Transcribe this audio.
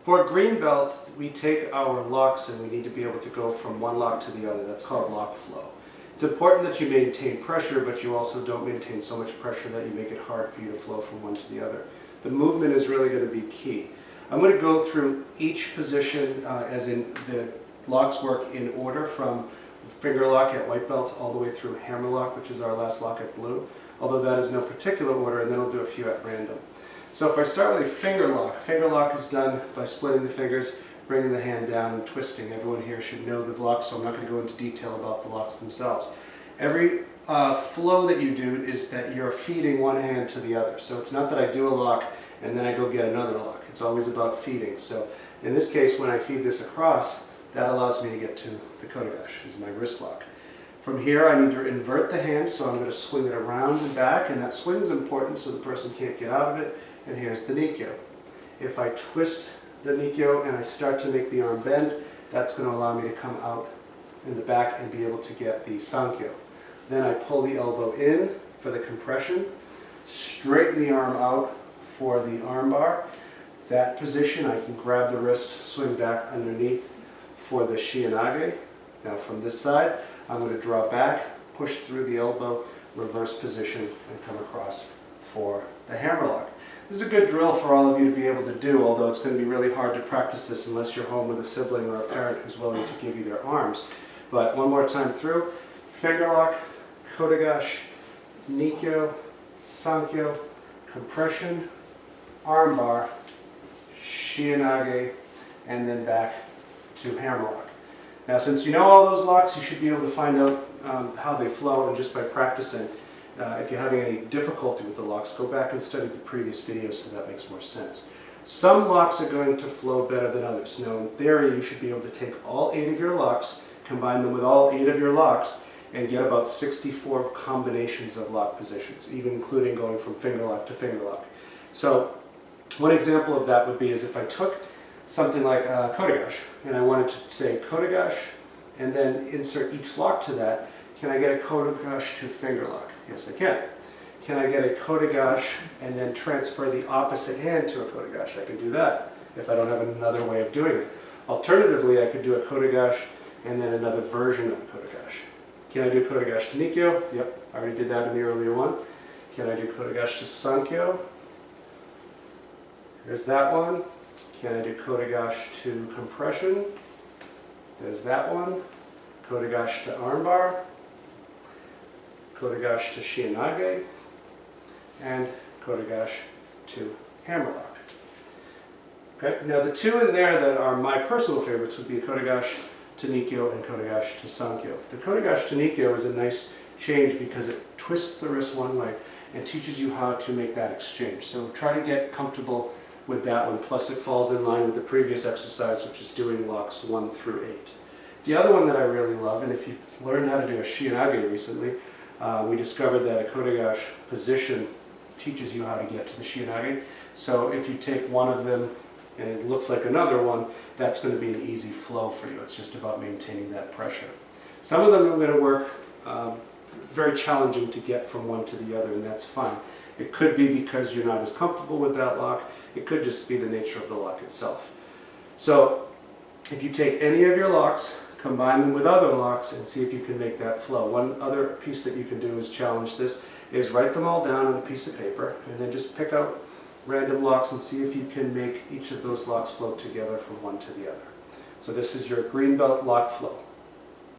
For green belt, we take our locks and we need to be able to go from one lock to the other. That's called lock flow. It's important that you maintain pressure, but you also don't maintain so much pressure that you make it hard for you to flow from one to the other. The movement is really going to be key. I'm going to go through each position as in the locks work in order from finger lock at white belt all the way through hammer lock, which is our last lock at blue, although that is no particular order, and then I'll do a few at random. So if I start with a finger lock is done by splitting the fingers, bringing the hand down and twisting. Everyone here should know the locks, so I'm not going to go into detail about the locks themselves. Every flow that you do is that you're feeding one hand to the other. So it's not that I do a lock and then I go get another lock. It's always about feeding. So in this case, when I feed this across, that allows me to get to the kotegash, is my wrist lock. From here, I need to invert the hand, so I'm going to swing it around and back, and that swing is important so the person can't get out of it. And here's the Nikyo. If I twist the Nikyo and I start to make the arm bend, that's going to allow me to come out in the back and be able to get the Sankyo. Then I pull the elbow in for the compression, straighten the arm out for the arm bar. That position, I can grab the wrist, swing back underneath for the Shienage. Now from this side, I'm going to draw back, push through the elbow, reverse position, and come across for the hammer lock. This is a good drill for all of you to be able to do, although it's going to be really hard to practice this unless you're home with a sibling or a parent who's willing to give you their arms. But one more time through, finger lock, kotegash, Nikyo, Sankyo, compression, arm bar, Shienage, and then back to hammer lock. Now since you know all those locks, you should be able to find out how they flow, and just by practicing. If you're having any difficulty with the locks, go back and study the previous videos so that makes more sense. Some locks are going to flow better than others. Now in theory, you should be able to take all 8 of your locks, combine them with all 8 of your locks, and get about 64 combinations of lock positions, even including going from finger lock to finger lock. So one example of that would be is if I took something like kotegash, and I wanted to say kotegash, and then insert each lock to that, can I get a kotegash to finger lock? Yes, I can. Can I get a kotegash and then transfer the opposite hand to a kotegash? I can do that if I don't have another way of doing it. Alternatively, I could do a kotegash and then another version of a kotegash. Can I do kotegash to Nikyo? Yep, I already did that in the earlier one. Can I do kotegash to Sankyo? There's that one. Can I do kotegash to compression? There's that one. Kotegash to armbar. Kotegash to Shienage, and kotegash to hammer lock. Okay, now the two in there that are my personal favorites would be kotegash to Nikyo and kotegash to Sankyo. The kotegash to Nikyo is a nice change because it twists the wrist one way and teaches you how to make that exchange. So try to get comfortable with that one, plus it falls in line with the previous exercise, which is doing locks 1 through 8. The other one that I really love, and if you've learned how to do a Shienage recently, we discovered that a kotegash position teaches you how to get to the Shienage. So if you take one of them and it looks like another one, that's going to be an easy flow for you. It's just about maintaining that pressure. Some of them are going to work very challenging to get from one to the other, and that's fine. It could be because you're not as comfortable with that lock. It could just be the nature of the lock itself. So if you take any of your locks, combine them with other locks, and see if you can make that flow. One other piece that you can do is challenge this, is write them all down on a piece of paper, and then just pick out random locks and see if you can make each of those locks flow together from one to the other. So this is your green belt lock flow.